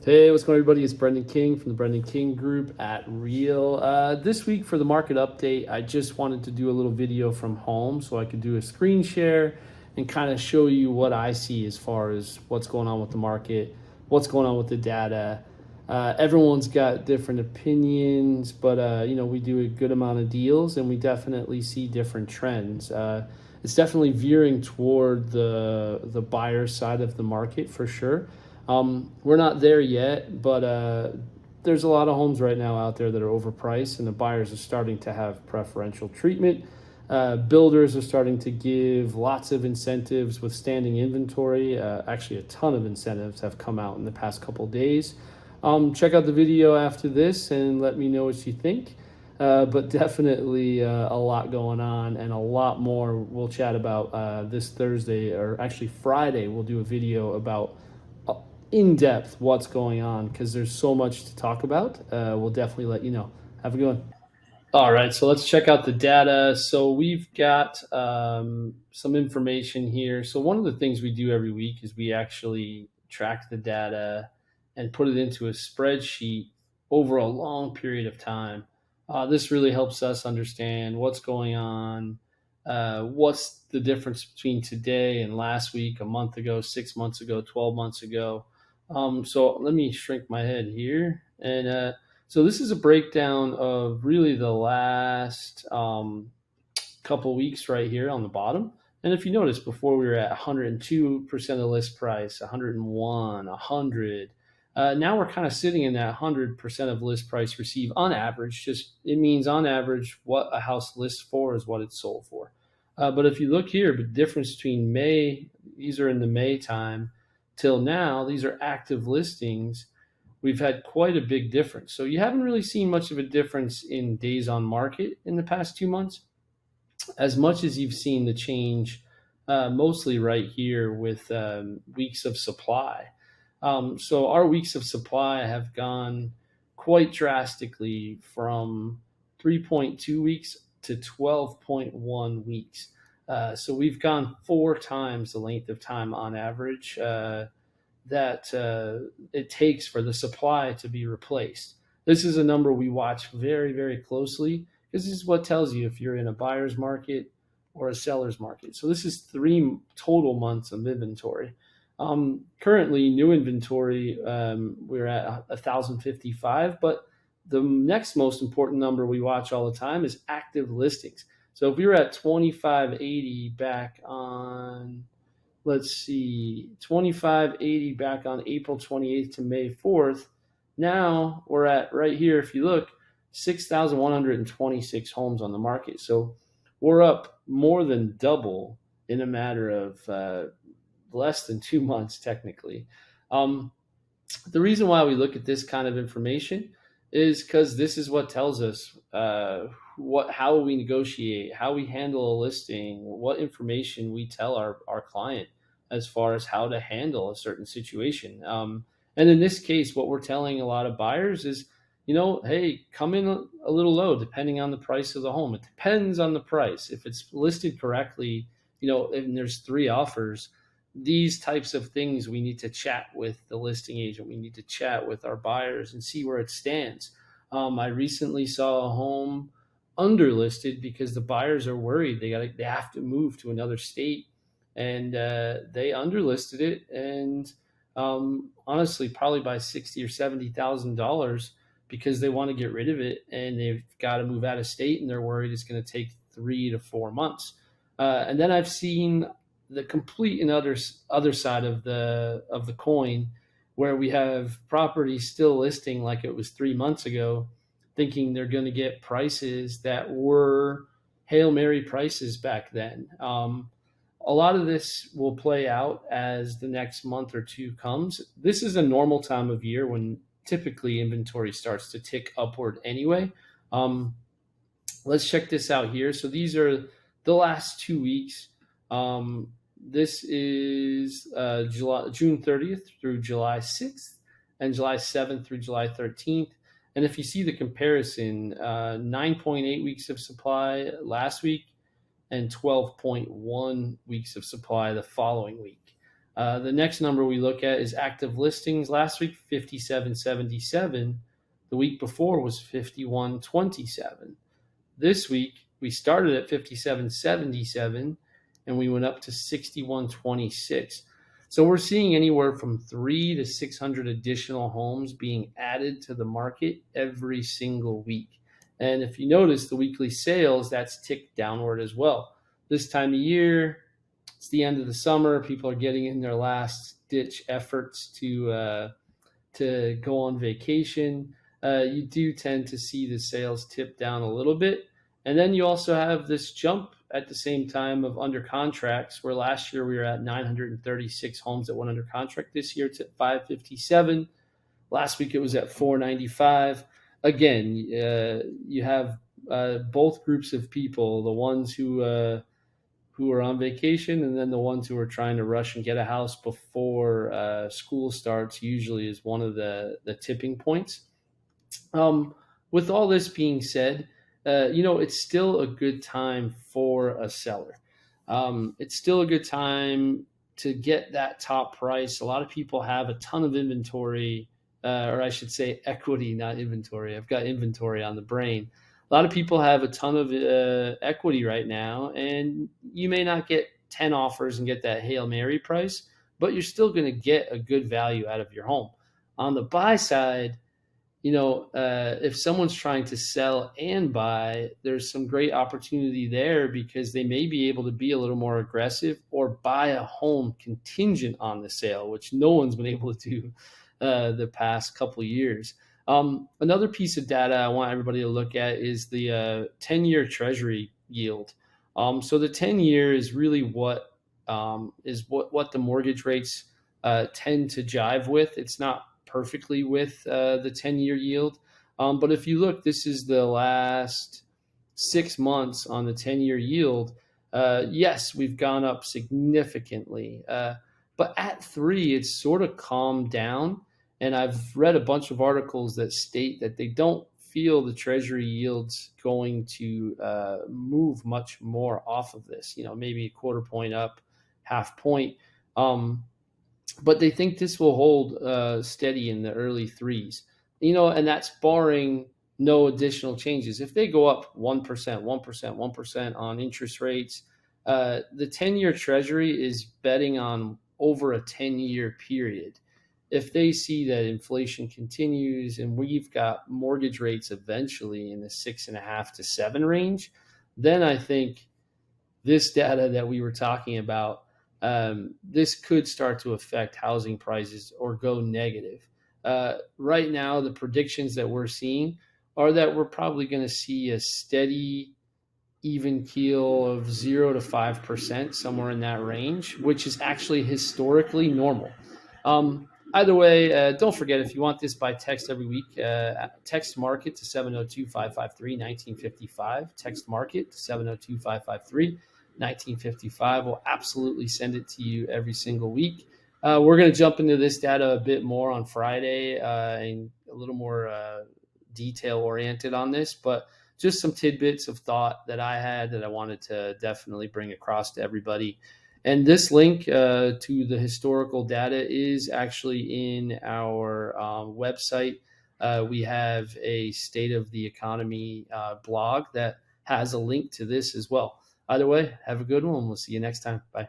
Hey, what's going on, everybody? It's Brendan King from the Brendan King Group at Real. This week for the market update, I just wanted to do a little video from home so I could do a screen share and kind of show you what I see as far as what's going on with the market, what's going on with the data. Everyone's got different opinions, but we do a good amount of deals and we definitely see different trends. It's definitely veering toward the buyer side of the market for sure. We're not there yet, but there's a lot of homes right now out there that are overpriced, and the buyers are starting to have preferential treatment. Builders are starting to give lots of incentives with standing inventory. Actually, a ton of incentives have come out in the past couple of days. Check out the video after this and let me know what you think. But definitely a lot going on and a lot more we'll chat about this Thursday, or actually Friday. We'll do a video about in depth what's going on because there's so much to talk about. We'll definitely let you know. Have a good one. All right, so let's check out the data. So we've got some information here. So one of the things we do every week is we actually track the data and put it into a spreadsheet over a long period of time. This really helps us understand what's going on, what's the difference between today and last week, a month ago, 6 months ago, 12 months ago. So let me shrink my head here. And so this is a breakdown of really the last couple weeks right here on the bottom. And if you notice, before we were at 102% of list price, 101, 100. Now we're kind of sitting in that 100% of list price receive on average. Just it means on average what a house lists for is what it's sold for. But if you look here, the difference between May, these are in the May time, till now, these are active listings. We've had quite a big difference. So you haven't really seen much of a difference in days on market in the past 2 months, as much as you've seen the change mostly right here with weeks of supply. So our weeks of supply have gone quite drastically from 3.2 weeks to 12.1 weeks. So we've gone 4 times the length of time on average that it takes for the supply to be replaced. This is a number we watch very, very closely because this is what tells you if you're in a buyer's market or a seller's market. So this is 3 total months of inventory. Currently, new inventory, we're at 1,055, but the next most important number we watch all the time is active listings. So if we were at 2580 back on, 2580 back on April 28th to May 4th, now we're at right here, if you look, 6,126 homes on the market. So we're up more than double in a matter of less than 2 months, technically. The reason why we look at this kind of information is because this is what tells us how we negotiate, how we handle a listing, what information we tell our client as far as how to handle a certain situation. And in this case, what we're telling a lot of buyers is, hey, come in a little low depending on the price of the home. It depends on the price. If it's listed correctly, and there's 3 offers, these types of things we need to chat with the listing agent. We need to chat with our buyers and see where it stands. I recently saw a home underlisted because the buyers are worried they have to move to another state, and they underlisted it, and honestly probably by $60,000 or $70,000 because they want to get rid of it and they've got to move out of state and they're worried it's going to take 3 to 4 months. And then I've seen the complete and other side of the coin, where we have properties still listing like it was 3 months ago, thinking they're going to get prices that were Hail Mary prices back then. A lot of this will play out as the next month or 2 comes. This is a normal time of year when typically inventory starts to tick upward anyway. Let's check this out here. So these are the last 2 weeks. This is June 30th through July 6th and July 7th through July 13th. And if you see the comparison, 9.8 weeks of supply last week and 12.1 weeks of supply the following week. The next number we look at is active listings. Last week, 5777. The week before was 5127. This week, we started at 5777 and we went up to 6126. So we're seeing anywhere from 3 to 600 additional homes being added to the market every single week. And if you notice the weekly sales, that's ticked downward as well. This time of year, it's the end of the summer. People are getting in their last ditch efforts to go on vacation. You do tend to see the sales tip down a little bit. And then you also have this jump at the same time of under contracts, where last year we were at 936 homes that went under contract. This year it's at 557. Last week it was at 495. Again, you have both groups of people, the ones who are on vacation and then the ones who are trying to rush and get a house before school starts usually is one of the tipping points. With all this being said, it's still a good time for a seller. It's still a good time to get that top price. A lot of people have a ton of inventory, or I should say equity, not inventory. I've got inventory on the brain. A lot of people have a ton of equity right now, and you may not get 10 offers and get that Hail Mary price, but you're still going to get a good value out of your home. On the buy side, if someone's trying to sell and buy, there's some great opportunity there because they may be able to be a little more aggressive or buy a home contingent on the sale, which no one's been able to do the past couple of years. Another piece of data I want everybody to look at is the 10-year Treasury yield. So the 10-year is really what the mortgage rates tend to jive with. It's not perfectly with the 10-year yield. But if you look, this is the last 6 months on the 10-year yield. Yes, we've gone up significantly. But at 3, it's sort of calmed down. And I've read a bunch of articles that state that they don't feel the Treasury yield's going to move much more off of this, maybe a quarter point up, half point. But they think this will hold steady in the early 3s, and that's barring no additional changes. If they go up 1%, 1%, 1% on interest rates, the 10-year Treasury is betting on over a 10-year period. If they see that inflation continues and we've got mortgage rates eventually in the 6.5 to 7 range, then I think this data that we were talking about, this could start to affect housing prices or go negative. Right now, the predictions that we're seeing are that we're probably going to see a steady, even keel of 0 to 5%, somewhere in that range, which is actually historically normal. Either way, don't forget, if you want this by text every week, text Market to 702-553-1955. Text Market to 702-553-1955. We'll absolutely send it to you every single week. We're going to jump into this data a bit more on Friday and a little more detail-oriented on this, but just some tidbits of thought that I had that I wanted to definitely bring across to everybody. And this link to the historical data is actually in our website. We have a State of the Economy blog that has a link to this as well. Either way, have a good one. We'll see you next time. Bye.